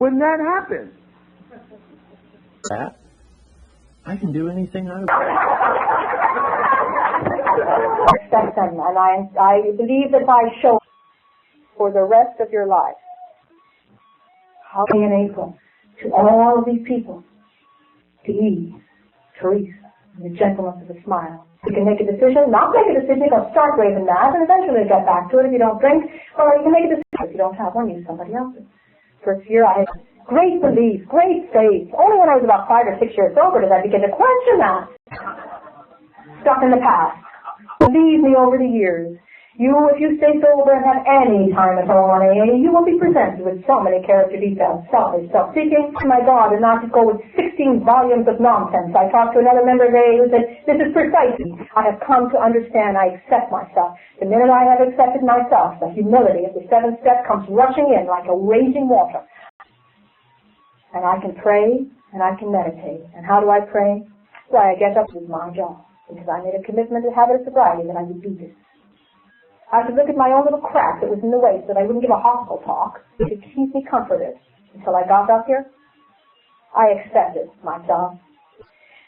when that happens. That I can do anything I want. Respect them, and I believe that if I show for the rest of your life how to be in April to all of these people, to Eve, Teresa, and the gentleness of a smile. You can make a decision, not make a decision, you'll start raving mad, and eventually get back to it if you don't drink, or you can make a decision if you don't have one, use somebody else's. First year I had great belief, great faith. Only when I was about 5 or 6 years sober did I begin to question that. Stuck in the past. Believe me, over the years, if you stay sober and have any time at all on AA, you will be presented with so many character defects, selfish, self-seeking. My God, and not to go with 16 volumes of nonsense. I talked to another member of AA who said, this is precisely. I have come to understand, I accept myself. The minute I have accepted myself, the humility of the 7th step comes rushing in like a raging water. And I can pray, and I can meditate. And how do I pray? Why, I get up with my job. Because I made a commitment to habit of sobriety that I would do this. I should look at my own little crack that was in the way so that I wouldn't give a hospital talk. It could keep me comforted until I got up here. I accepted myself.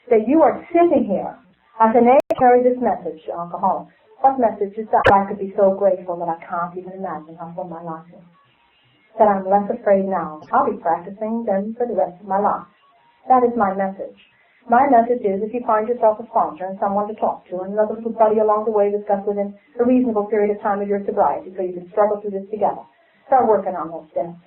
That you are sitting here as an A carry this message to alcoholics. What message is that? I could be so grateful that I can't even imagine how full my life is. That I'm less afraid now. I'll be practicing them for the rest of my life. That is my message. My message is, if you find yourself a sponsor and someone to talk to, and another little buddy along the way discuss within a reasonable period of time of your sobriety so you can struggle through this together, start working on those steps.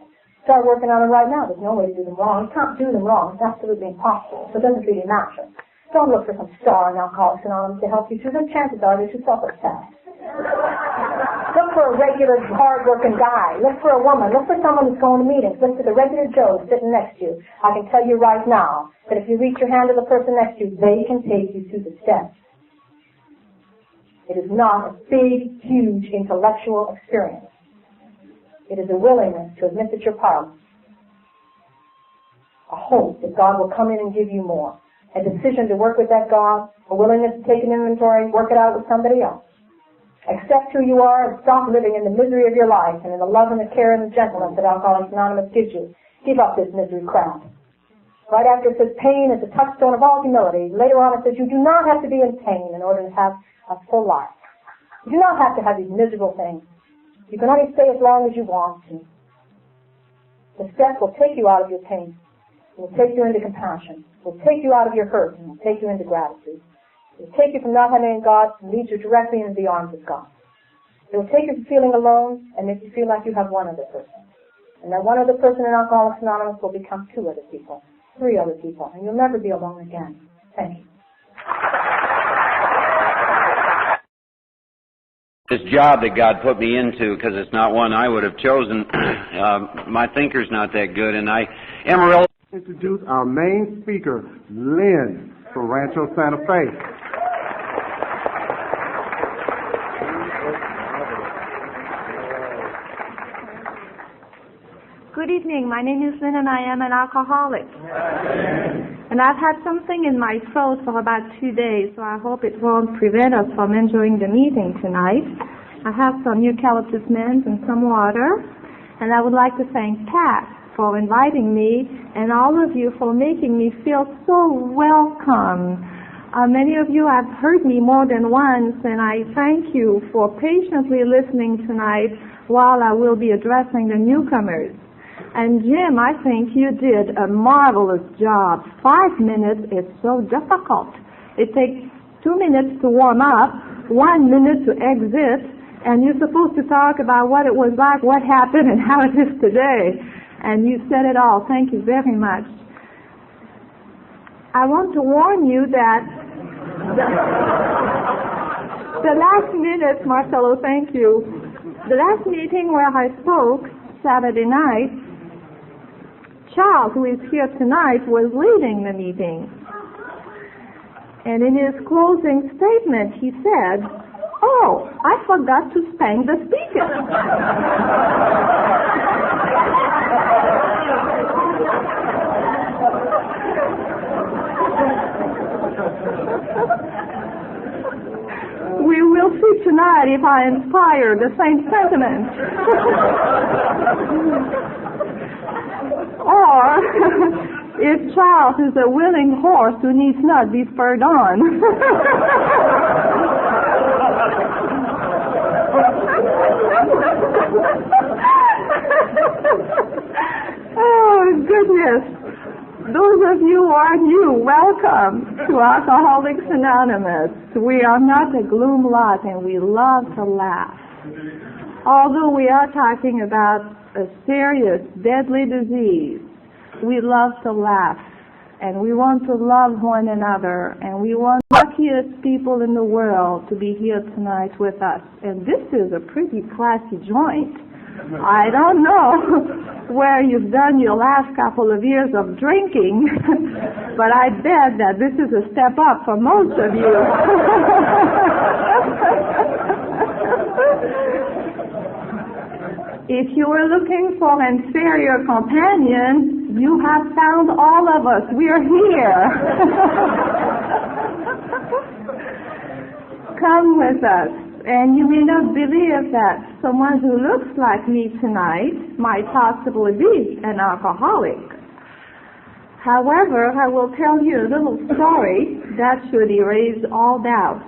Start working on them right now. There's no way to do them wrong. You can't do them wrong. It's absolutely impossible. So it doesn't really matter. Don't look for some star in Alcoholics Anonymous to help you through. The chances are they're too self-obsessed. Look for a regular, hard-working guy. Look for a woman. Look for someone who's going to meetings. Look for the regular Joe sitting next to you. I can tell you right now that if you reach your hand to the person next to you, they can take you through the steps. It is not a big, huge intellectual experience. It is a willingness to admit that you're powerless. A hope that God will come in and give you more. A decision to work with that God. A willingness to take an inventory, work it out with somebody else. Accept who you are and stop living in the misery of your life and in the love and the care and the gentleness that Alcoholics Anonymous gives you. Give up this misery crap. Right after it says pain is the touchstone of all humility, later on it says you do not have to be in pain in order to have a full life. You do not have to have these miserable things. You can only stay as long as you want to. The steps will take you out of your pain. It will take you into compassion. It will take you out of your hurt and it will take you into gratitude. It will take you from not having God and lead you directly into the arms of God. It will take you from feeling alone and make you feel like you have one other person. And that one other person in Alcoholics Anonymous will become 2 other people, 3 other people, and you'll never be alone again. Thank you. This job that God put me into, because it's not one I would have chosen, my thinker's not that good, and Amarillo. Introduce our main speaker, Lynn from Rancho Santa Fe. Good evening. My name is Lynn and I am an alcoholic. And I've had something in my throat for about 2 days, so I hope it won't prevent us from enjoying the meeting tonight. I have some eucalyptus mint and some water, and I would like to thank Pat for inviting me and all of you for making me feel so welcome. Many of you have heard me more than once, and I thank you for patiently listening tonight while I will be addressing the newcomers. And Jim, I think you did a marvelous job. 5 minutes is so difficult. It takes 2 minutes to warm up, 1 minute to exit, and you're supposed to talk about what it was like, what happened, and how it is today. And you said it all. Thank you very much. I want to warn you that the last minute, Marcelo, thank you. The last meeting where I spoke, Saturday night, Charles, who is here tonight, was leading the meeting. And in his closing statement, he said, "Oh, I forgot to spank the speaker." We will see tonight if I inspire the same sentiment. Oh, if Charles is a willing horse who needs not be spurred on. Oh, goodness. Those of you who are new, welcome to Alcoholics Anonymous. We are not a gloom lot, and we love to laugh. Although we are talking about a serious, deadly disease, we love to laugh, and we want to love one another, and we want the luckiest people in the world to be here tonight with us. And this is a pretty classy joint. I don't know where you've done your last couple of years of drinking, but I bet that this is a step up for most of you. If you were looking for an inferior companion, you have found all of us. We're here. Come with us. And you may not believe that someone who looks like me tonight might possibly be an alcoholic. However, I will tell you a little story that should erase all doubt.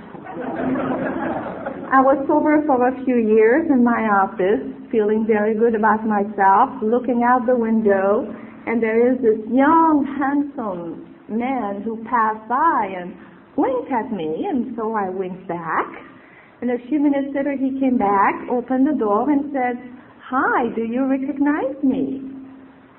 I was sober for a few years in my office, feeling very good about myself, looking out the window, and there is this young, handsome man who passed by and winked at me, and so I winked back. And a few minutes later he came back, opened the door, and said, "Hi, do you recognize me?"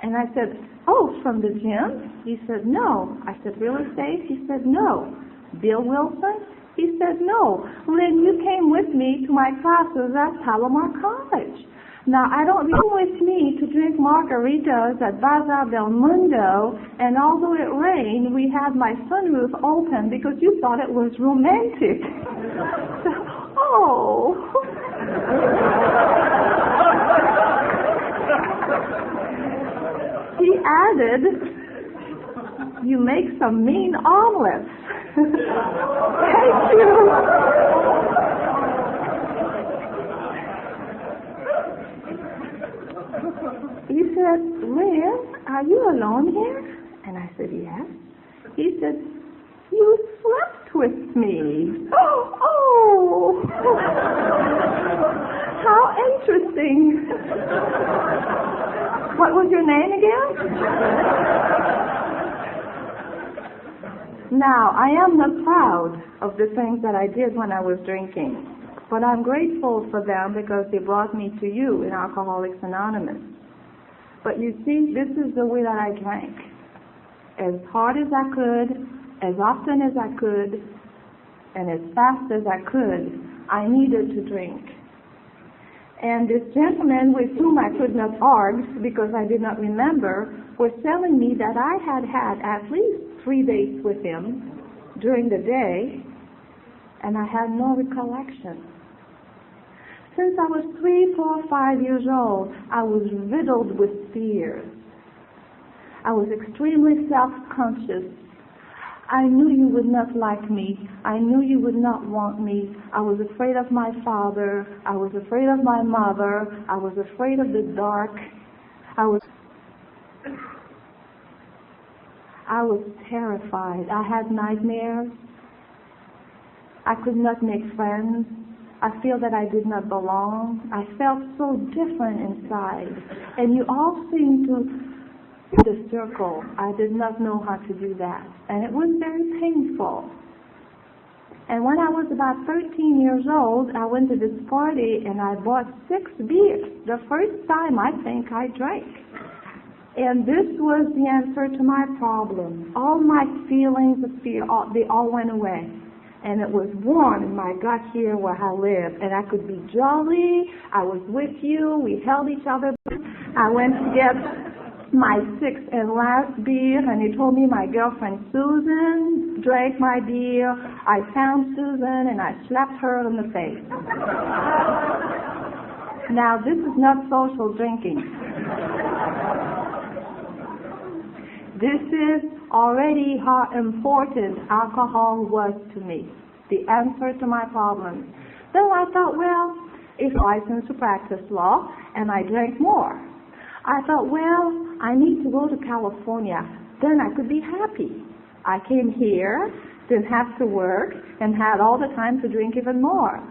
And I said, "Oh, from the gym?" He said, "No." I said, "Real estate?" He said, "No." "Bill Wilson?" He said, "No." "Lynn, you came with me to my classes at Palomar College." Now, I don't come with me to drink margaritas at Bazaar del Mundo, and although it rained, we had my sunroof open because you thought it was romantic. So, oh. He added, "You make some mean omelets." Thank you. He said, "Lynn, are you alone here?" And I said, "Yes." He said, "You slept with me." Oh. How interesting. What was your name again? Now, I am not proud of the things that I did when I was drinking, but I'm grateful for them because they brought me to you in Alcoholics Anonymous. But you see, this is the way that I drank. As hard as I could, as often as I could, and as fast as I could, I needed to drink. And this gentleman with whom I could not argue because I did not remember was telling me that I had had at least 3 dates with him during the day, and I had no recollection. Since I was 3, 4, 5 years old, I was riddled with fears. I was extremely self-conscious. I knew you would not like me. I knew you would not want me. I was afraid of my father. I was afraid of my mother. I was afraid of the dark. I was terrified. I had nightmares. I could not make friends. I feel that I did not belong. I felt so different inside. And you all seemed to the circle. I did not know how to do that. And it was very painful. And when I was about 13 years old, I went to this party and I bought 6 beers. The first time I think I drank. And this was the answer to my problem. All my feelings of fear, they all went away. And it was warm in my gut here where I live. And I could be jolly. I was with you. We held each other. I went to get my 6th and last beer, and he told me my girlfriend Susan drank my beer. I found Susan, and I slapped her in the face. Now, this is not social drinking. This is already how important alcohol was to me, the answer to my problems. Then I thought, well, if I licensed to practice law, and I drank more. I thought, well, I need to go to California. Then I could be happy. I came here, didn't have to work, and had all the time to drink even more.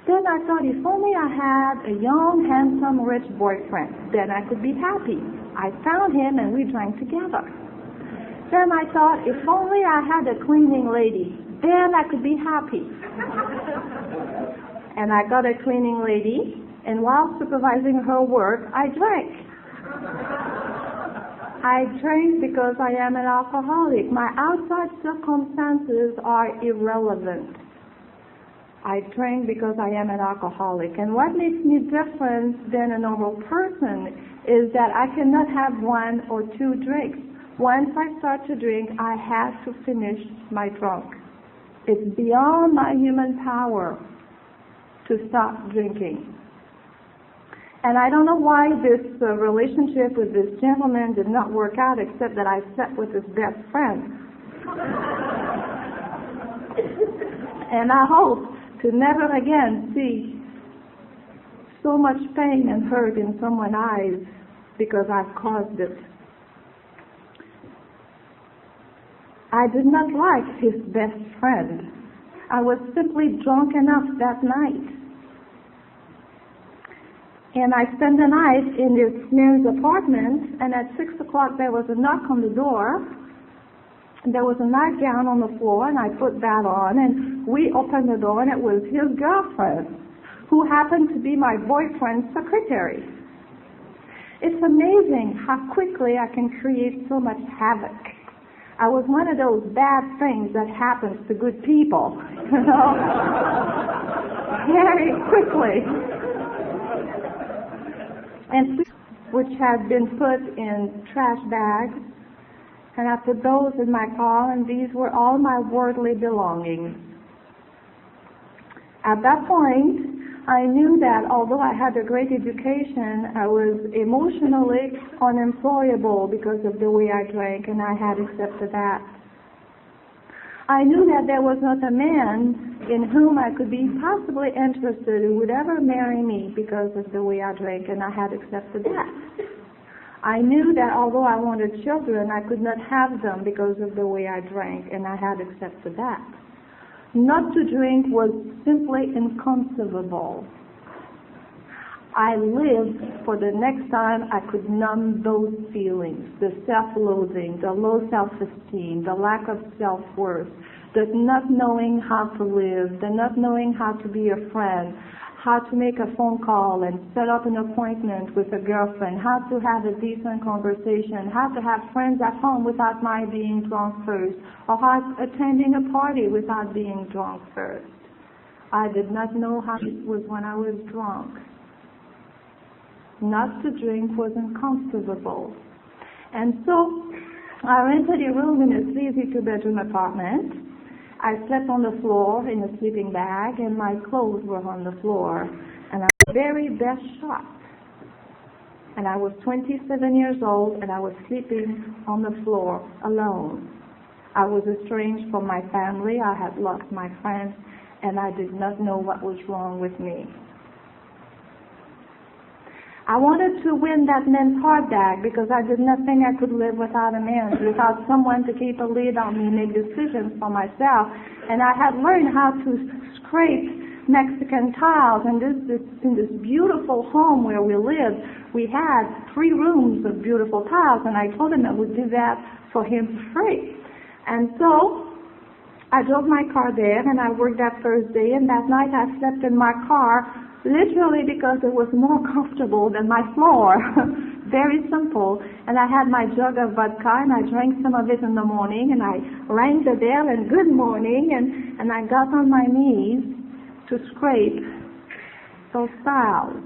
Then I thought, if only I had a young, handsome, rich boyfriend, then I could be happy. I found him and we drank together. Then I thought, if only I had a cleaning lady, then I could be happy. And I got a cleaning lady, and while supervising her work, I drank. I drink because I am an alcoholic. My outside circumstances are irrelevant. I drink because I am an alcoholic. And what makes me different than a normal person is that I cannot have one or two drinks. Once I start to drink, I have to finish my drunk. It's beyond my human power to stop drinking. And I don't know why this relationship with this gentleman did not work out, except that I slept with his best friend. And I hope to never again see so much pain and hurt in someone's eyes because I've caused it. I did not like his best friend. I was simply drunk enough that night. And I spent the night in this man's apartment, and at 6 o'clock there was a knock on the door. And there was a nightgown on the floor, and I put that on, and we opened the door, and it was his girlfriend, who happened to be my boyfriend's secretary. It's amazing how quickly I can create so much havoc. I was one of those bad things that happens to good people, you know, very quickly. And which had been put in trash bags, and I put those in my car, and these were all my worldly belongings. At that point, I knew that although I had a great education, I was emotionally unemployable because of the way I drank, and I had accepted that. I knew that there was not a man in whom I could be possibly interested who would ever marry me because of the way I drank, and I had accepted that. I knew that although I wanted children, I could not have them because of the way I drank, and I had accepted that. Not to drink was simply inconceivable. I lived for the next time I could numb those feelings, the self-loathing, the low self-esteem, the lack of self-worth, the not knowing how to live, the not knowing how to be a friend, how to make a phone call and set up an appointment with a girlfriend, how to have a decent conversation, how to have friends at home without my being drunk first, or how attending a party without being drunk first. I did not know how it was when I was drunk. Not to drink was inconceivable. And so I rented a room in a sleazy two-bedroom apartment. I slept on the floor in a sleeping bag, and my clothes were on the floor. And I was very best shot. And I was 27 years old, and I was sleeping on the floor alone. I was estranged from my family. I had lost my friends, and I did not know what was wrong with me. I wanted to win that man's heart back because I did not think I could live without a man, without someone to keep a lid on me, make decisions for myself. And I had learned how to scrape Mexican tiles. And in this beautiful home where we lived, we had 3 rooms of beautiful tiles, and I told him I would do that for him for free. And so I drove my car there, and I worked that Thursday, and that night I slept in my car, literally because it was more comfortable than my floor. Very simple. And I had my jug of vodka, and I drank some of it in the morning, and I rang the bell and good morning, and I got on my knees to scrape those tiles.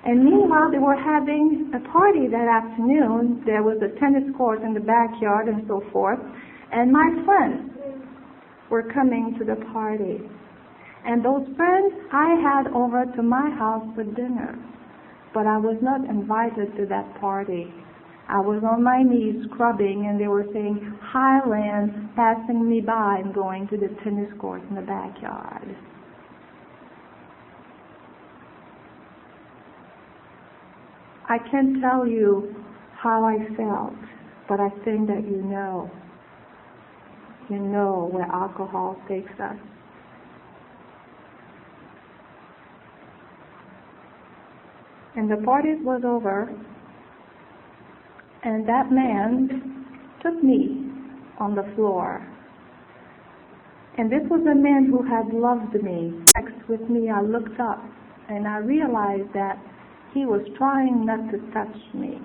And meanwhile, they were having a party that afternoon. There was a tennis court in the backyard and so forth, and my friends were coming to the party. And those friends I had over to my house for dinner. But I was not invited to that party. I was on my knees scrubbing, and they were saying, "Hi, Lynn," passing me by and going to the tennis court in the backyard. I can't tell you how I felt, but I think that you know. You know where alcohol takes us. And the party was over, and that man took me on the floor. And this was a man who had loved me. Next with me, I looked up, and I realized that he was trying not to touch me.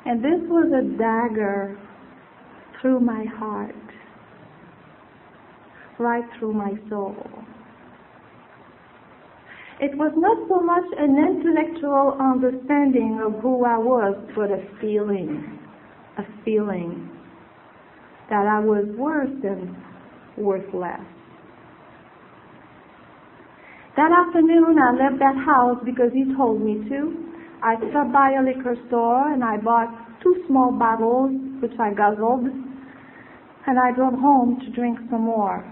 And this was a dagger through my heart, right through my soul. It was not so much an intellectual understanding of who I was, but a feeling that I was worse than worthless. That afternoon I left that house because he told me to. I stopped by a liquor store and I bought 2 small bottles, which I guzzled, and I drove home to drink some more.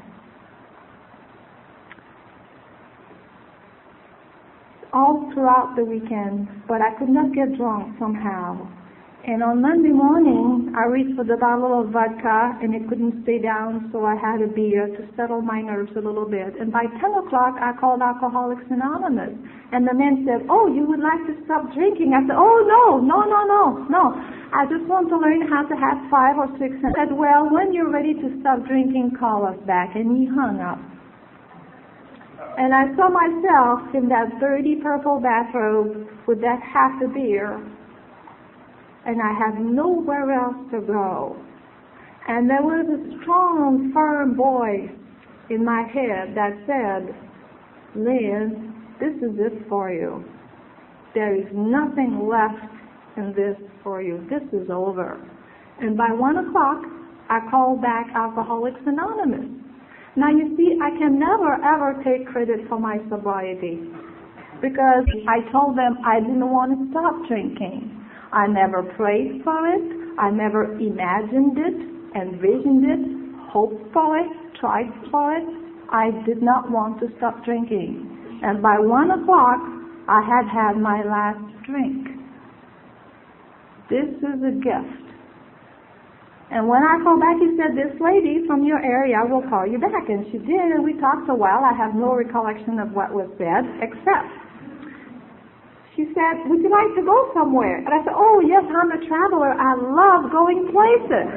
All throughout the weekend, but I could not get drunk somehow. And on Monday morning, I reached for the bottle of vodka, and it couldn't stay down, so I had a beer to settle my nerves a little bit. And by 10 o'clock, I called Alcoholics Anonymous. And the man said, "Oh, you would like to stop drinking?" I said, "Oh, no. I just want to learn how to have 5 or 6. And I said, "Well, when you're ready to stop drinking, call us back." And he hung up. And I saw myself in that dirty purple bathrobe with that half a beer, and I had nowhere else to go. And there was a strong, firm voice in my head that said, "Lynn, this is it for you. There is nothing left in this for you. This is over." And by 1 o'clock, I called back Alcoholics Anonymous. Now you see, I can never ever take credit for my sobriety because I told them I didn't want to stop drinking. I never prayed for it. I never imagined it, envisioned it, hoped for it, tried for it. I did not want to stop drinking. And by 1 o'clock, I had had my last drink. This is a gift. And when I called back, he said, "This lady from your area will call you back." And she did, and we talked a while. I have no recollection of what was said, except she said, "Would you like to go somewhere?" And I said, "Oh, yes, I'm a traveler. I love going places."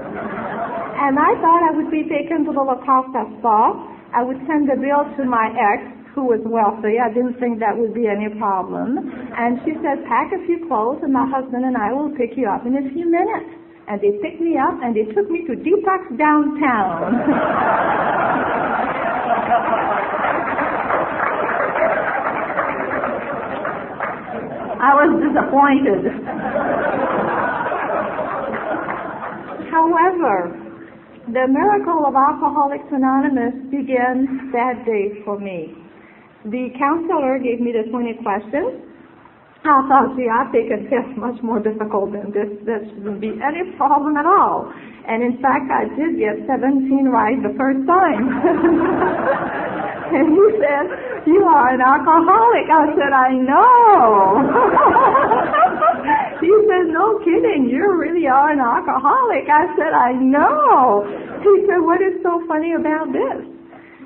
And I thought I would be taken to the La Costa Spa. I would send the bill to my ex, who was wealthy. I didn't think that would be any problem. And she said, "Pack a few clothes, and my husband and I will pick you up in a few minutes." And they picked me up, and they took me to Detox downtown. I was disappointed. However, the miracle of Alcoholics Anonymous began that day for me. The counselor gave me the 20 questions. I thought, gee, I'll take a test much more difficult than this. There shouldn't be any problem at all. And in fact, I did get 17 right the first time. And he said, "You are an alcoholic." I said, "I know." He said, "No kidding, you really are an alcoholic." I said, "I know." He said, "What is so funny about this?"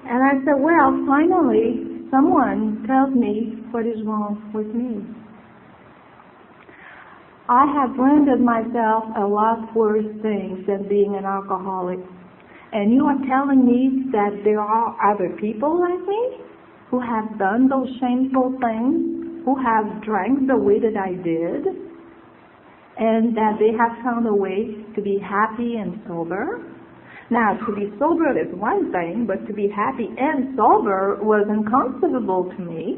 And I said, "Well, finally, someone tells me what is wrong with me. I have branded myself a lot worse things than being an alcoholic. And you are telling me that there are other people like me who have done those shameful things, who have drank the way that I did, and that they have found a way to be happy and sober? Now, to be sober is one thing, but to be happy and sober was inconceivable to me."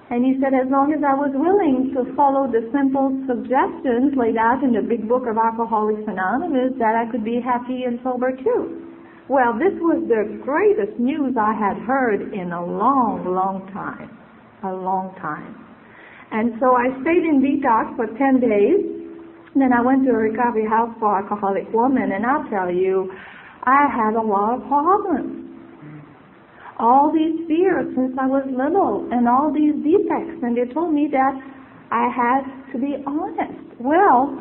And he said, as long as I was willing to follow the simple suggestions laid out in the big book of Alcoholics Anonymous, that I could be happy and sober too. Well, this was the greatest news I had heard in a long, long time. A long time. And so I stayed in detox for 10 days. Then I went to a recovery house for alcoholic women, and I'll tell you, I had a lot of problems. all these fears since I was little and all these defects, and they told me that I had to be honest. Well,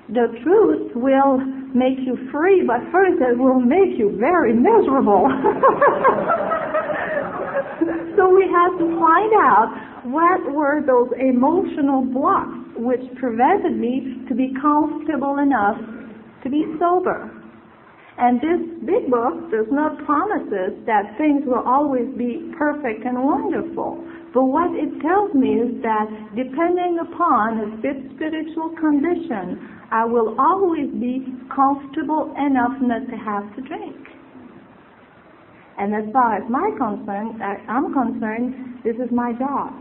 the truth will make you free, but first it will make you very miserable. So we had to find out what were those emotional blocks which prevented me to be comfortable enough to be sober. And this big book does not promise us that things will always be perfect and wonderful. But what it tells me is that depending upon a fit spiritual condition, I will always be comfortable enough not to have to drink. And as far as I'm concerned, this is my job.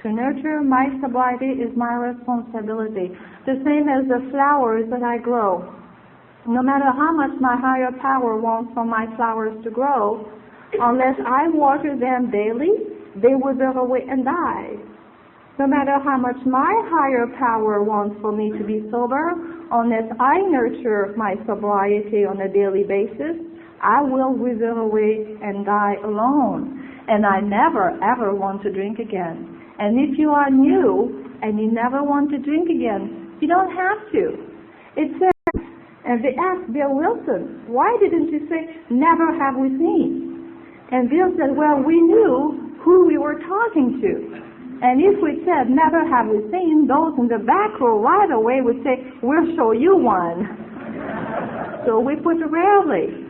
To nurture my sobriety is my responsibility. The same as the flowers that I grow. No matter how much my higher power wants for my flowers to grow, unless I water them daily, they wither away and die. No matter how much my higher power wants for me to be sober, unless I nurture my sobriety on a daily basis, I will wither away and die alone. And I never ever want to drink again. And if you are new and you never want to drink again, you don't have to. It says, and they asked Bill Wilson, why didn't you say, never have we seen? And Bill said, well, we knew who we were talking to. And if we said, never have we seen, those in the back row right away would say, we'll show you one. So we put rarely.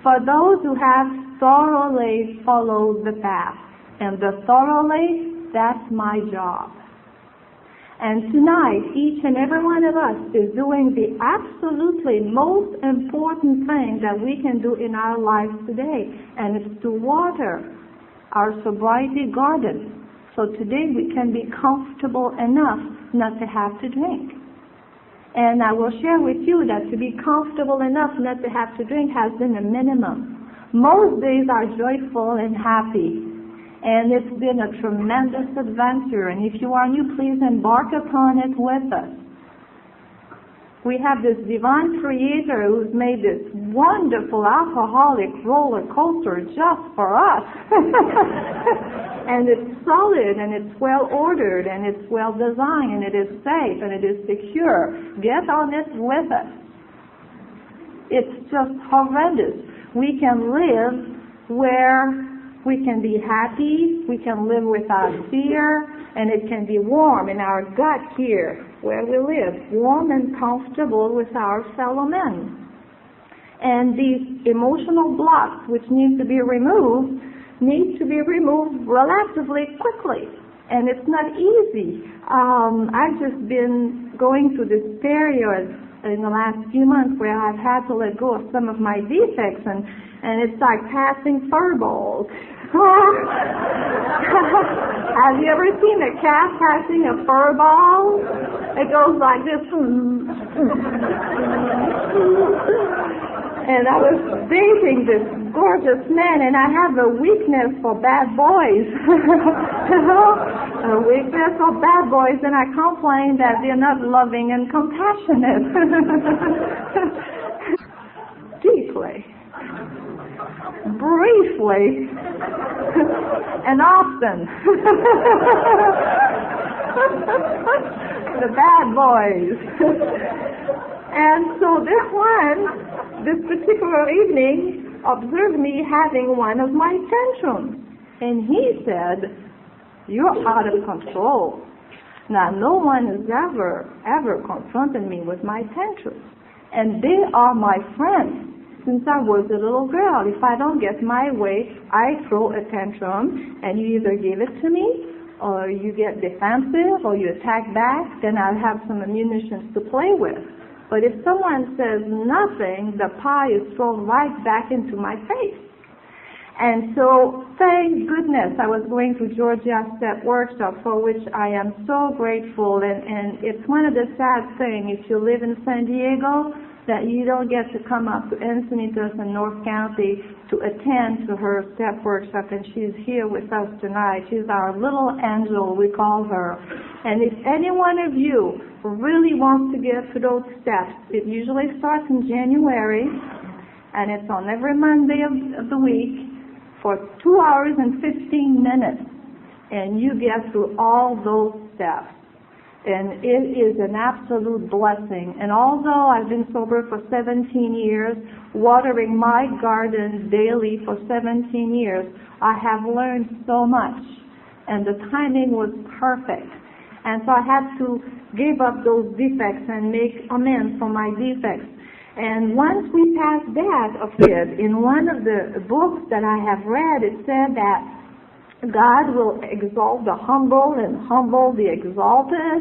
For those who have thoroughly followed the path. And the thoroughly, that's my job. And tonight, each and every one of us is doing the absolutely most important thing that we can do in our lives today, and it's to water our sobriety garden. So today we can be comfortable enough not to have to drink. And I will share with you that to be comfortable enough not to have to drink has been a minimum. Most days are joyful and happy. And it's been a tremendous adventure, and if you are new, please embark upon it with us. We have this divine creator who's made this wonderful alcoholic roller coaster just for us. And it's solid, and it's well ordered, and it's well designed, and it is safe, and it is secure. Get on it with us. It's just horrendous. We can live where we can be happy, we can live without fear, and it can be warm in our gut here where we live, warm and comfortable with our fellow men. And these emotional blocks which need to be removed relatively quickly. And it's not easy. I've just been going through this period in the last few months where I've had to let go of some of my defects, and it's like passing furballs. Have you ever seen a cat passing a furball? It goes like this. And I was dating this gorgeous man, and I have a weakness for bad boys. A weakness for bad boys, and I complain that they're not loving and compassionate. Deeply. Briefly. And often. The bad boys. And so this particular evening, observed me having one of my tantrums. And he said, "You're out of control." Now, no one has ever confronted me with my tantrums. And they are my friends since I was a little girl. If I don't get my way, I throw a tantrum, and you either give it to me, or you get defensive, or you attack back, then I'll have some ammunition to play with. But if someone says nothing, the pie is thrown right back into my face. And so, thank goodness, I was going to Georgia Step Workshop, for which I am so grateful. And it's one of the sad things, if you live in San Diego, that you don't get to come up to Encinitas in North County to attend to her step workshop, and she's here with us tonight. She's our little angel, we call her. And if any one of you really wants to get to those steps, it usually starts in January, and it's on every Monday of the week, for 2 hours and 15 minutes, and you get through all those steps. And it is an absolute blessing. And although I've been sober for 17 years, watering my garden daily for 17 years, I have learned so much. And the timing was perfect. And so I had to give up those defects and make amends for my defects. And once we passed that, in one of the books that I have read, it said that God will exalt the humble and humble the exalted.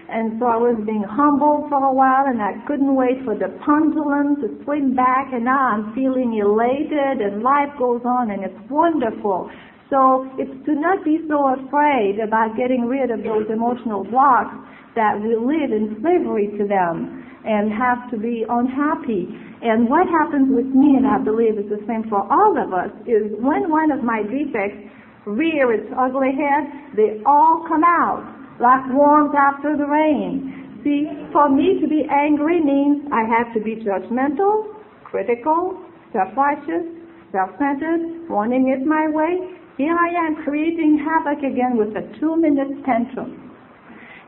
And so I was being humbled for a while, and I couldn't wait for the pendulum to swing back, and now I'm feeling elated, and life goes on, and it's wonderful. So it's to not be so afraid about getting rid of those emotional blocks that we live in slavery to them and have to be unhappy. And what happens with me, and I believe it's the same for all of us, is when one of my defects rear its ugly head, they all come out like worms after the rain. See, for me to be angry means I have to be judgmental, critical, self-righteous, self-centered, wanting it my way. Here I am creating havoc again with a 2-minute tantrum.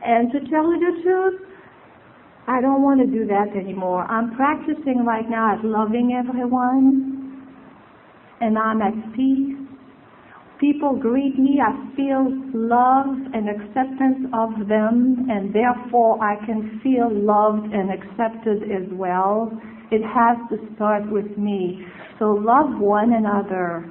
And to tell you the truth, I don't want to do that anymore. I'm practicing right now at loving everyone, and I'm at peace. People greet me, I feel love and acceptance of them, and therefore I can feel loved and accepted as well. It has to start with me. So love one another.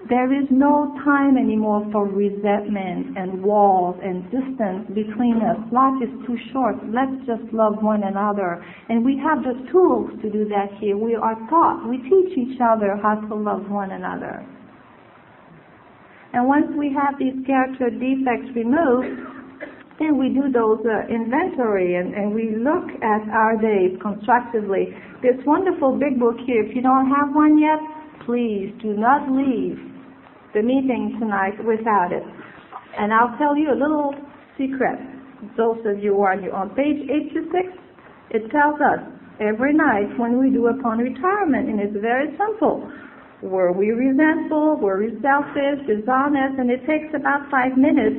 There is no time anymore for resentment and walls and distance between us. Life is too short. Let's just love one another. And we have the tools to do that here. We are taught. We teach each other how to love one another. And once we have these character defects removed, then we do those inventory and we look at our days constructively. This wonderful big book here, if you don't have one yet, please do not leave the meeting tonight without it. And I'll tell you a little secret, those of you who are new. On page 86, it tells us every night when we do upon retirement, and it's very simple. Were we resentful? Were we selfish, dishonest? And it takes about 5 minutes.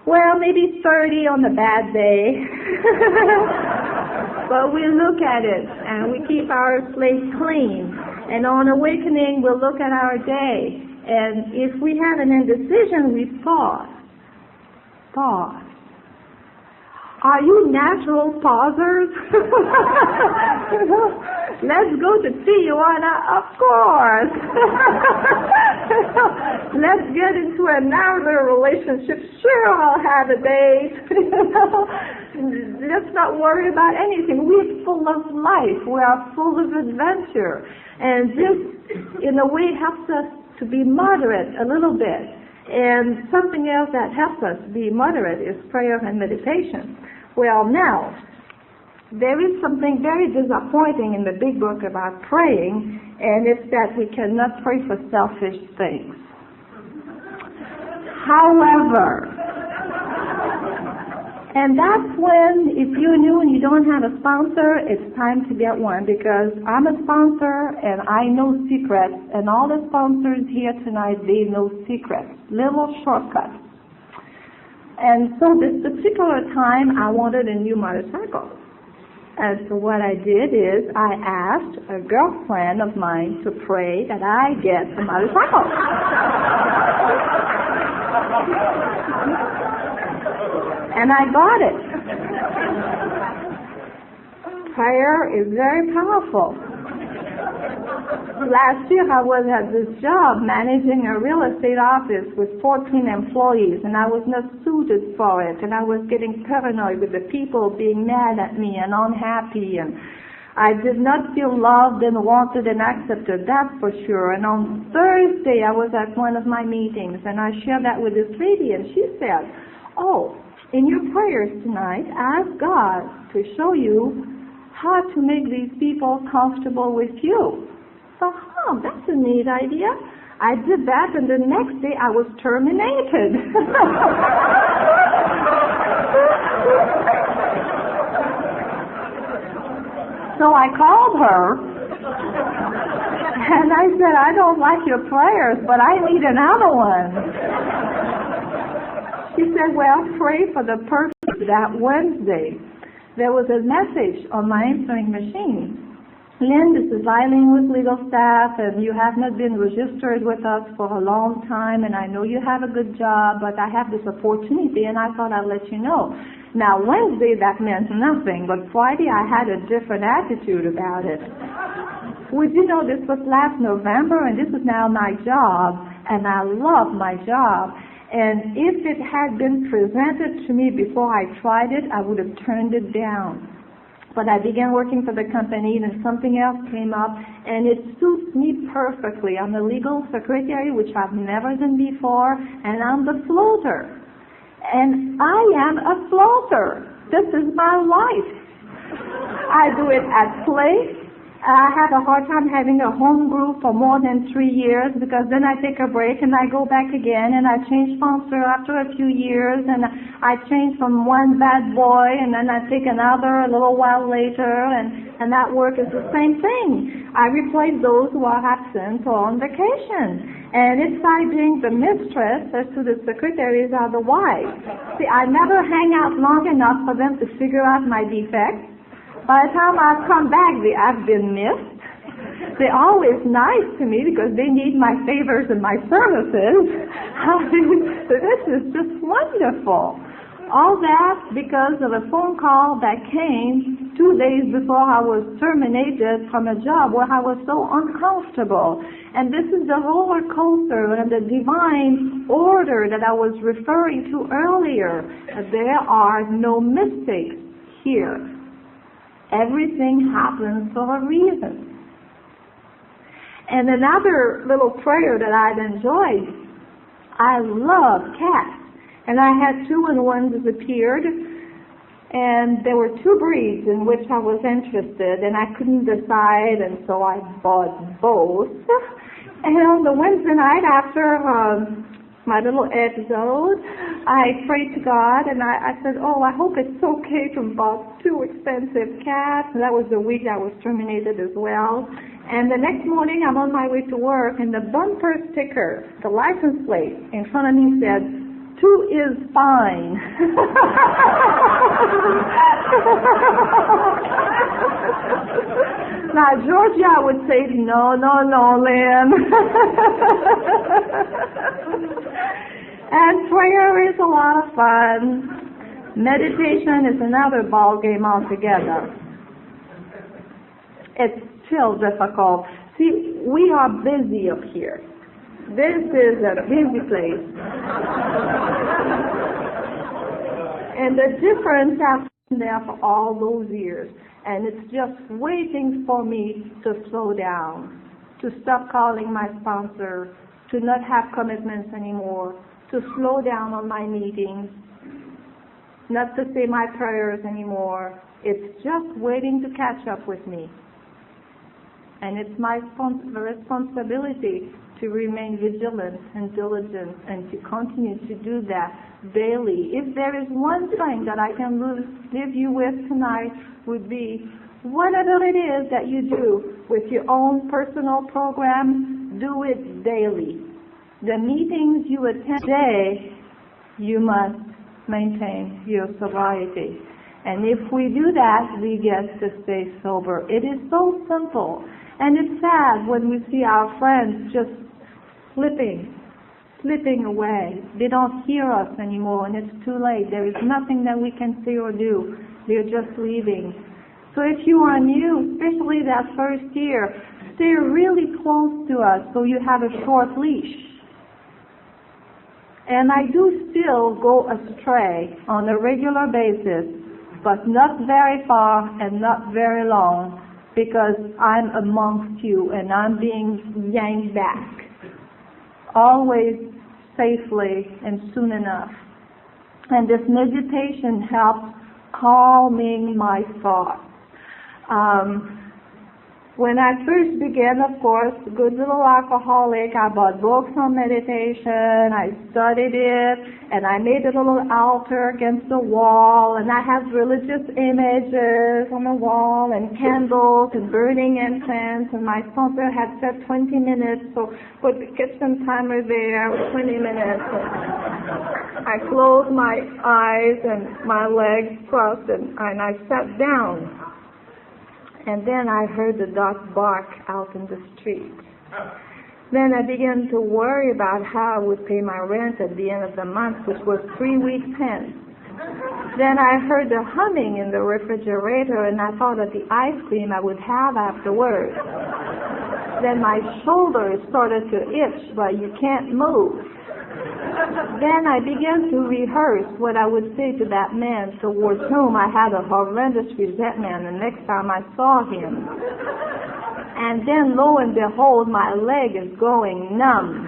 Well, maybe 30 on a bad day. But we look at it and we keep our slate clean. And on awakening, we'll look at our day. And if we have an indecision, we pause. Pause. Are you natural pausers? Let's go to Tijuana, of course. Let's get into another relationship. Sure, I'll have a date. Let's not worry about anything. We're full of life. We are full of adventure. And this, in a way, helps us to be moderate a little bit. And something else that helps us be moderate is prayer and meditation. Well, now, there is something very disappointing in the big book about praying, and it's that we cannot pray for selfish things. However, and that's when, if you're new and you don't have a sponsor, it's time to get one, because I'm a sponsor and I know secrets, and all the sponsors here tonight, they know secrets, little shortcuts. And so this particular time, I wanted a new motorcycle. And so what I did is I asked a girlfriend of mine to pray that I get a motorcycle. And I got it. Prayer is very powerful. Last year I was at this job managing a real estate office with 14 employees, and I was not suited for it, and I was getting paranoid with the people being mad at me and unhappy, and I did not feel loved and wanted and accepted, that's for sure. And on Thursday I was at one of my meetings, and I shared that with this lady, and she said, "Oh, in your prayers tonight, ask God to show you how to make these people comfortable with you." So, that's a neat idea. I did that, and the next day I was terminated. So I called her, And I said, I don't like your prayers, but I need another one. She said, well, pray for the person. That Wednesday, there was a message on my answering machine. Lynn, this is Eileen with legal staff, and you have not been registered with us for a long time, and I know you have a good job, but I have this opportunity, and I thought I'd let you know. Now, Wednesday, that meant nothing, but Friday, I had a different attitude about it. Would you know, this was last November, and this is now my job, and I love my job. And if it had been presented to me before I tried it, I would have turned it down. But I began working for the company, and something else came up, and it suits me perfectly. I'm a legal secretary, which I've never done before, and I'm the floater. And I am a floater. This is my life. I do it at play. I have a hard time having a home group for more than 3 years, because then I take a break and I go back again, and I change sponsor after a few years, and I change from one bad boy, and then I take another a little while later, and that work is the same thing. I replace those who are absent or on vacation. And it's like being the mistress as to the secretaries are the wives. See, I never hang out long enough for them to figure out my defects. By the time I've come back, I've been missed. They're always nice to me because they need my favors and my services. This is just wonderful. All that because of a phone call that came 2 days before I was terminated from a job where I was so uncomfortable. And this is the roller coaster and the divine order that I was referring to earlier. There are no mistakes here. Everything happens for a reason. And another little prayer that I've enjoyed, I love cats. And I had two, and one disappeared. And there were two breeds in which I was interested, and I couldn't decide, and so I bought both. And on the Wednesday night after my little episode, I prayed to God, and I said, oh, I hope it's okay to buy two expensive cats. And that was the week I was terminated as well. And the next morning, I'm on my way to work, and the bumper sticker, the license plate in front of me said, 2 is fine. Now, Georgia would say, no, Lynn. And prayer is a lot of fun. Meditation is another ball game altogether. It's still difficult. See, we are busy up here. This is a busy place. And the difference has been there for all those years. And it's just waiting for me to slow down, to stop calling my sponsor, to not have commitments anymore, to slow down on my meetings, not to say my prayers anymore. It's just waiting to catch up with me. And it's my responsibility to remain vigilant and diligent and to continue to do that daily. If there is one thing that I can leave you with tonight would be whatever it is that you do with your own personal program, do it daily. The meetings you attend today, you must maintain your sobriety. And if we do that, we get to stay sober. It is so simple. And it's sad when we see our friends just slipping away. They don't hear us anymore, and it's too late. There is nothing that we can say or do. They're just leaving. So if you are new, especially that first year, stay really close to us so you have a short leash. And I do still go astray on a regular basis, but not very far and not very long, because I'm amongst you and I'm being yanked back. Always safely and soon enough. And this meditation helps calming my thoughts. When I first began, of course, good little alcoholic, I bought books on meditation, I studied it, and I made a little altar against the wall, and I have religious images on the wall, and candles, and burning incense, and my sponsor had said 20 minutes, so put the kitchen timer there, 20 minutes. I closed my eyes and my legs crossed, and I sat down. And then I heard the dog bark out in the street. Then I began to worry about how I would pay my rent at the end of the month, which was 3 weeks hence. Then I heard the humming in the refrigerator, and I thought of the ice cream I would have afterwards. Then my shoulders started to itch, but you can't move. Then I began to rehearse what I would say to that man towards whom I had a horrendous resentment the next time I saw him. And then, lo and behold, my leg is going numb.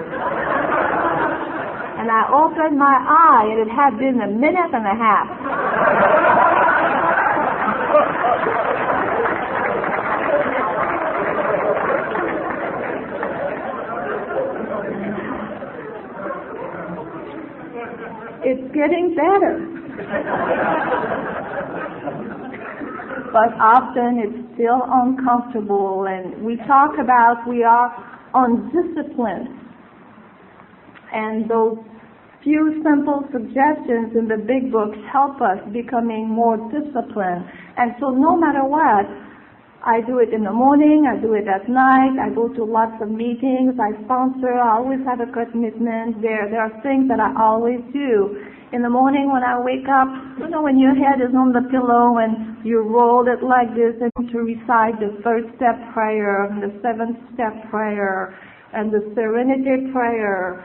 And I opened my eye, and it had been a minute and a half. It's getting better. But often it's still uncomfortable, and we talk about we are undisciplined. And those few simple suggestions in the big books help us becoming more disciplined. And so no matter what, I do it in the morning, I do it at night, I go to lots of meetings, I sponsor, I always have a commitment. There are things that I always do. In the morning when I wake up, when your head is on the pillow and you roll it like this, and to recite the first step prayer, and the seventh step prayer, and the serenity prayer,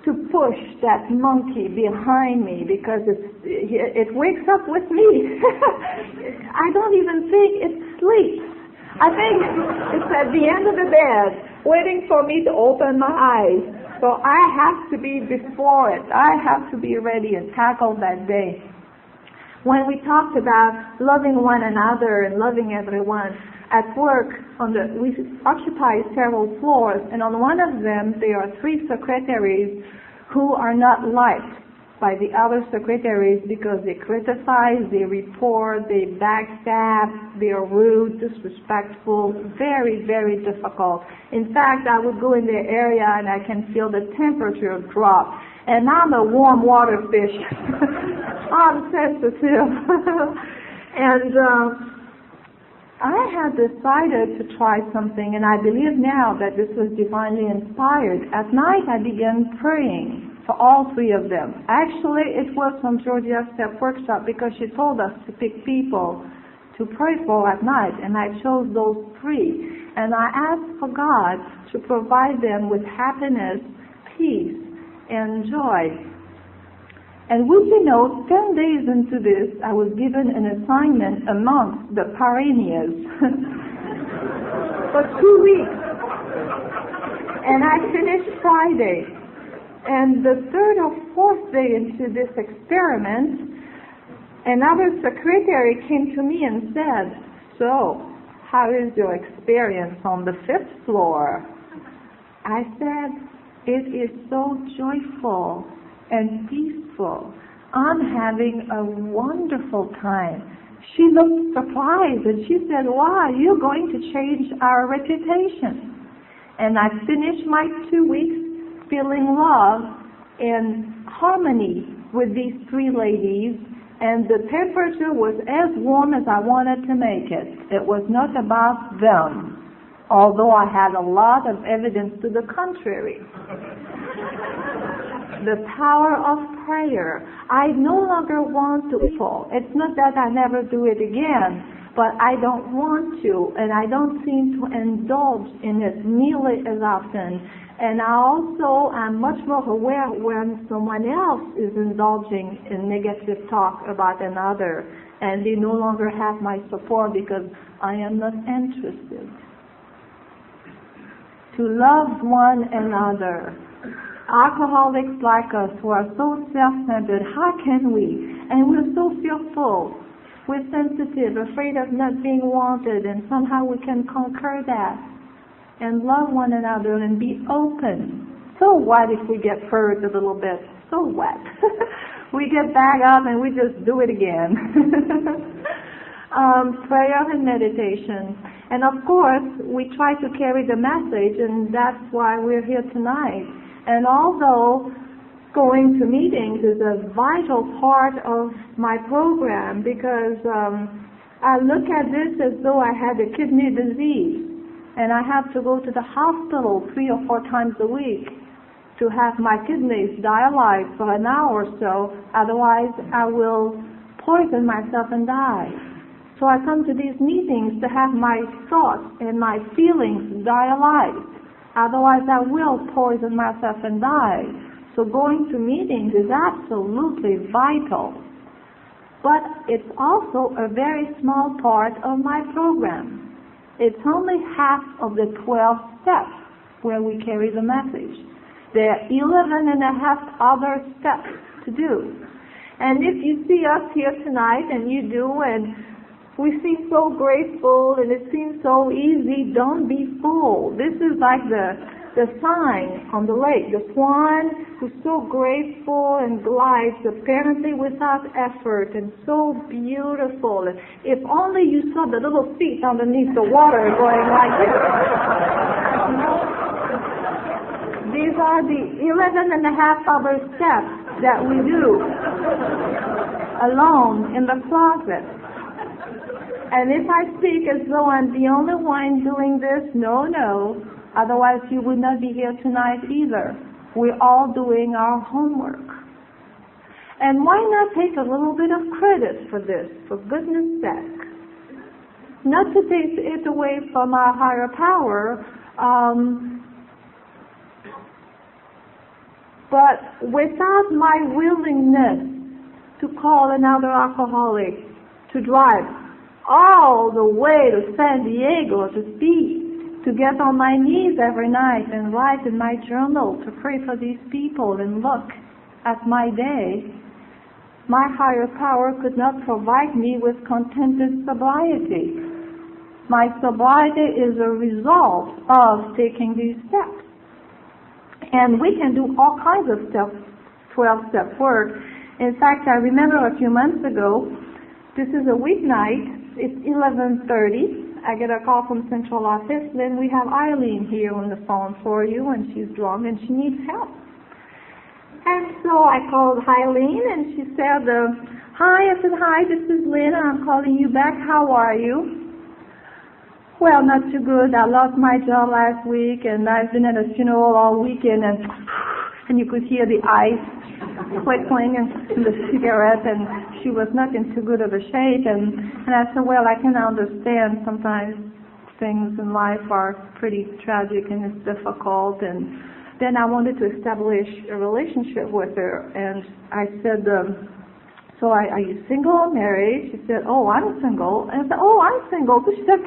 to push that monkey behind me, because it wakes up with me. I don't even think it sleeps. I think it's at the end of the bed, waiting for me to open my eyes. So I have to be before it. I have to be ready and tackle that day. When we talked about loving one another and loving everyone, at work, we occupy several floors, and on one of them there are 3 secretaries who are not liked by the other secretaries because they criticize, they report, they backstab, they are rude, disrespectful, very, very difficult. In fact, I would go in their area and I can feel the temperature drop. And I'm a warm water fish. I'm sensitive. And I had decided to try something, and I believe now that this was divinely inspired. At night, I began praying for all 3 of them. Actually, it was from Georgia's Step Workshop, because she told us to pick people to pray for at night, and I chose those 3. And I asked for God to provide them with happiness, peace, and joy. And would you know, 10 days into this, I was given an assignment amongst the Pyrenees for 2 weeks. And I finished Friday. And the 3rd or 4th day into this experiment, another secretary came to me and said, "So, how is your experience on the 5th floor?" I said, "It is so joyful and peaceful. I'm having a wonderful time." She looked surprised and she said, "Why, you're going to change our reputation." And I finished my 2 weeks feeling love and harmony with these 3 ladies, and the temperature was as warm as I wanted to make it. It was not about them, although I had a lot of evidence to the contrary. The power of prayer. I no longer want to fall. It's not that I never do it again, but I don't want to, and I don't seem to indulge in it nearly as often. And I also am much more aware when someone else is indulging in negative talk about another, and they no longer have my support because I am not interested. To love one another. Alcoholics like us who are so self-centered, how can we? And we're so fearful We're sensitive, afraid of not being wanted, and somehow we can conquer that and love one another and be open. So what if we get hurt a little bit? So what? We get back up and we just do it again. Prayer and meditation. And of course, we try to carry the message, and that's why we're here tonight. And although going to meetings is a vital part of my program, because I look at this as though I had a kidney disease, and I have to go to the hospital 3 or 4 times a week to have my kidneys dialyzed for an hour or so, otherwise I will poison myself and die. So I come to these meetings to have my thoughts and my feelings dialyzed, otherwise I will poison myself and die. So going to meetings is absolutely vital. But it's also a very small part of my program. It's only half of the 12 steps where we carry the message. There are 11 and a half other steps to do. And if you see us here tonight, and you do, and we seem so graceful and it seems so easy, don't be fooled. This is like the sign on the lake, the swan who's so graceful and glides apparently without effort and so beautiful. If only you saw the little feet underneath the water going like this. These are the 11 and a half other steps that we do alone in the closet. And if I speak as though I'm the only one doing this, no. Otherwise you would not be here tonight either. We're all doing our homework. And why not take a little bit of credit for this, for goodness sake? Not to take it away from our higher power, but without my willingness to call another alcoholic to drive all the way to San Diego to speak, to get on my knees every night and write in my journal to pray for these people and look at my day, my higher power could not provide me with contented sobriety. My sobriety is a result of taking these steps. And we can do all kinds of 12-step work. In fact, I remember a few months ago, this is a weeknight, it's 11:30. I get a call from central office, then we have Eileen here on the phone for you, and she's drunk and she needs help. And so I called Eileen and she said, hi, I said, hi, this is Lynn, I'm calling you back, how are you? Well, not too good, I lost my job last week and I've been at a funeral all weekend, and you could hear the ice twinkling in the cigarette, and she was not in too good of a shape, and I said, well, I can understand sometimes things in life are pretty tragic and it's difficult, and then I wanted to establish a relationship with her, and I said, so are you single or married? She said, oh, I'm single. And I said, oh, I'm single. So she said,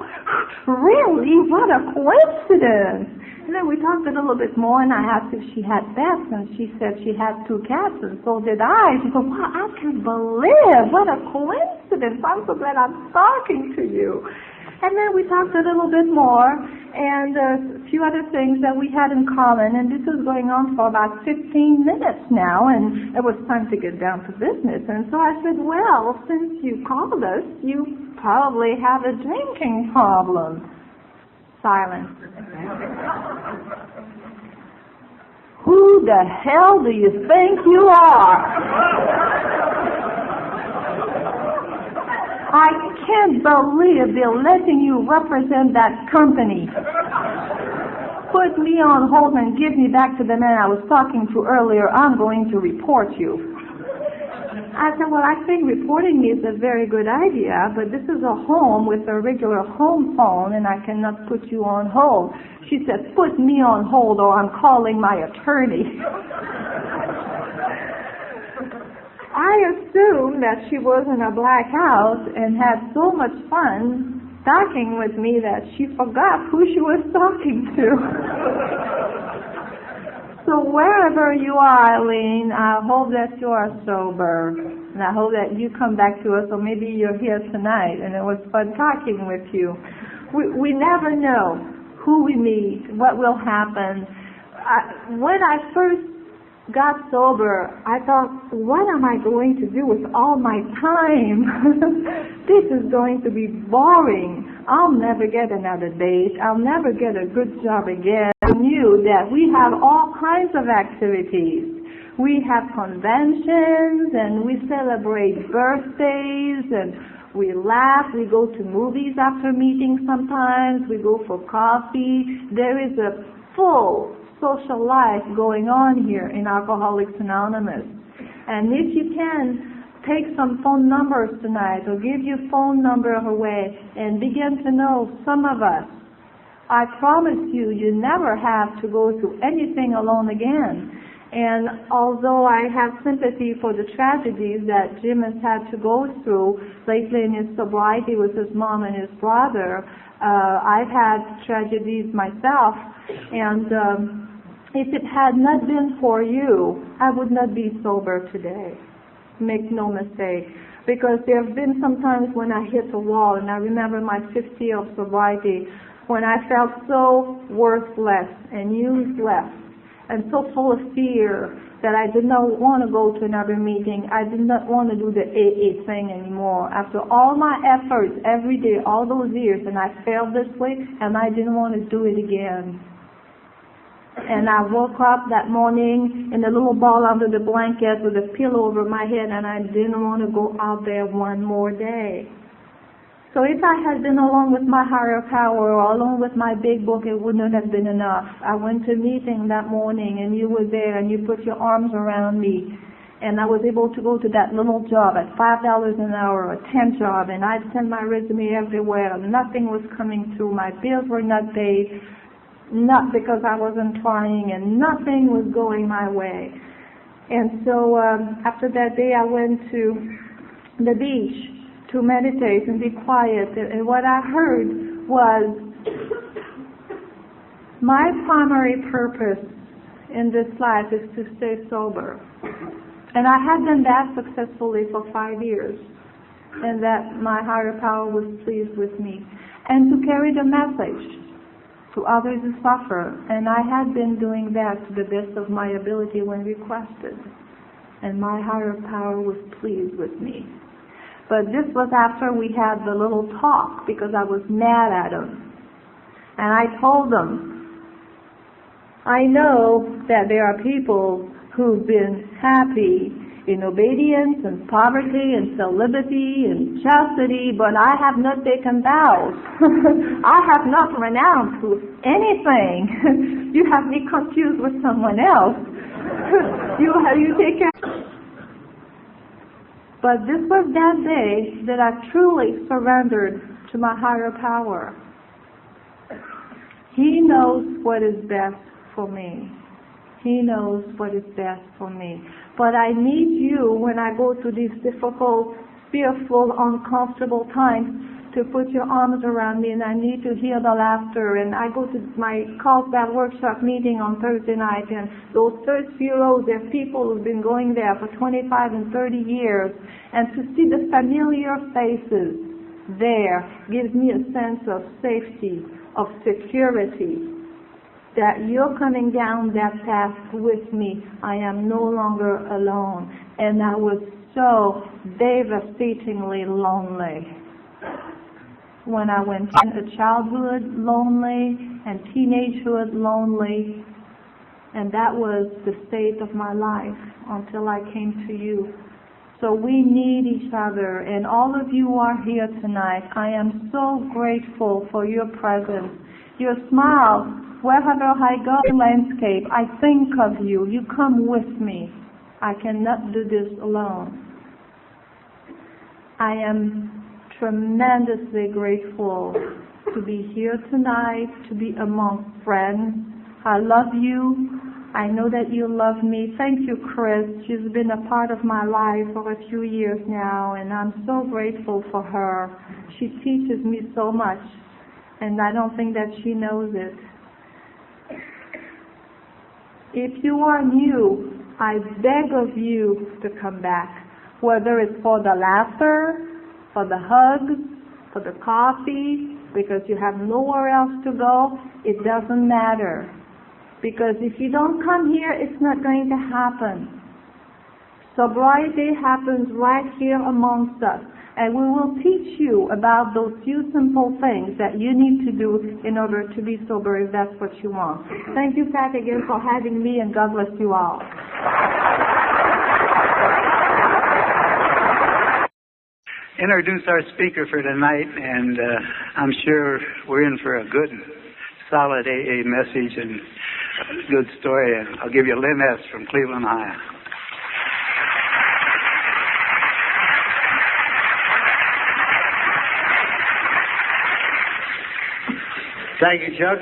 really? What a coincidence. And then we talked a little bit more, and I asked if she had pets, and she said she had 2 cats, and so did I. She said, wow, I can't believe, what a coincidence. I'm so glad I'm talking to you. And then we talked a little bit more, and a few other things that we had in common, and this was going on for about 15 minutes now, and it was time to get down to business. And so I said, well, since you called us, you probably have a drinking problem. Silence. Who the hell do you think you are? I can't believe they're letting you represent that company. Put me on hold and give me back to the man I was talking to earlier. I'm going to report you. I said, well, I think reporting is a very good idea, but this is a home with a regular home phone, and I cannot put you on hold. She said, put me on hold or I'm calling my attorney. I assumed that she was in a black house and had so much fun talking with me that she forgot who she was talking to. So wherever you are, Eileen, I hope that you are sober. And I hope that you come back to us, or maybe you're here tonight, and it was fun talking with you. We never know who we meet, what will happen. When I first got sober, I thought, what am I going to do with all my time? This is going to be boring. I'll never get another date. I'll never get a good job again. I knew that we have all kinds of activities. We have conventions, and we celebrate birthdays, and we laugh. We go to movies after meetings sometimes. We go for coffee. There is a full social life going on here in Alcoholics Anonymous. And if you can, take some phone numbers tonight, or give your phone number away and begin to know some of us. I promise you, you never have to go through anything alone again. And although I have sympathy for the tragedies that Jim has had to go through lately in his sobriety with his mom and his brother, I've had tragedies myself, and if it had not been for you, I would not be sober today. Make no mistake. Because there have been some times when I hit a wall, and I remember my 5th year of sobriety, when I felt so worthless and useless and so full of fear that I did not want to go to another meeting. I did not want to do the AA thing anymore. After all my efforts every day, all those years, and I failed this way, and I didn't want to do it again. And I woke up that morning in a little ball under the blanket with a pillow over my head, and I didn't want to go out there one more day. So if I had been alone with my higher power, or alone with my big book, it would not have been enough. I went to a meeting that morning, and you were there, and you put your arms around me, and I was able to go to that little job at $5 an hour, a temp job, and I'd send my resume everywhere, and nothing was coming through. My bills were not paid. Not because I wasn't trying, and nothing was going my way. And so after that day, I went to the beach to meditate and be quiet. And what I heard was, my primary purpose in this life is to stay sober. And I had done that successfully for 5 years. And that my higher power was pleased with me. And to carry the message to others who suffer, and I had been doing that to the best of my ability when requested, and my higher power was pleased with me. But this was after we had the little talk, because I was mad at him. And I told them, I know that there are people who've been happy in obedience and poverty and celibacy and chastity, but I have not taken vows. I have not renounced anything. You have me confused with someone else. you take care. But this was that day that I truly surrendered to my higher power. He knows what is best for me. He knows what is best for me. But I need you, when I go through these difficult, fearful, uncomfortable times, to put your arms around me, and I need to hear the laughter. And I go to my Carlsbad workshop meeting on Thursday night, and those first few rows, there are people who've been going there for 25 and 30 years. And to see the familiar faces there gives me a sense of safety, of security, that you're coming down that path with me. I am no longer alone. And I was so devastatingly lonely when I went into childhood, lonely, and teenagehood, lonely. And that was the state of my life until I came to you. So we need each other, and all of you who are here tonight, I am so grateful for your presence, your smile. Wherever I go in landscape, I think of you. You come with me. I cannot do this alone. I am tremendously grateful to be here tonight, to be among friends. I love you. I know that you love me. Thank you, Chris. She's been a part of my life for a few years now, and I'm so grateful for her. She teaches me so much, and I don't think that she knows it. If you are new, I beg of you to come back. whether it's for the laughter, for the hugs, for the coffee, because you have nowhere else to go, it doesn't matter. Because if you don't come here, it's not going to happen. Sobriety happens right here amongst us. And we will teach you about those few simple things that you need to do in order to be sober if that's what you want. Thank you, Pat, again for having me, and God bless you all. Introduce our speaker for tonight, and I'm sure we're in for a good, solid AA message and a good story. And I'll give you Lynn S. from Cleveland, Ohio. Thank you, Chuck.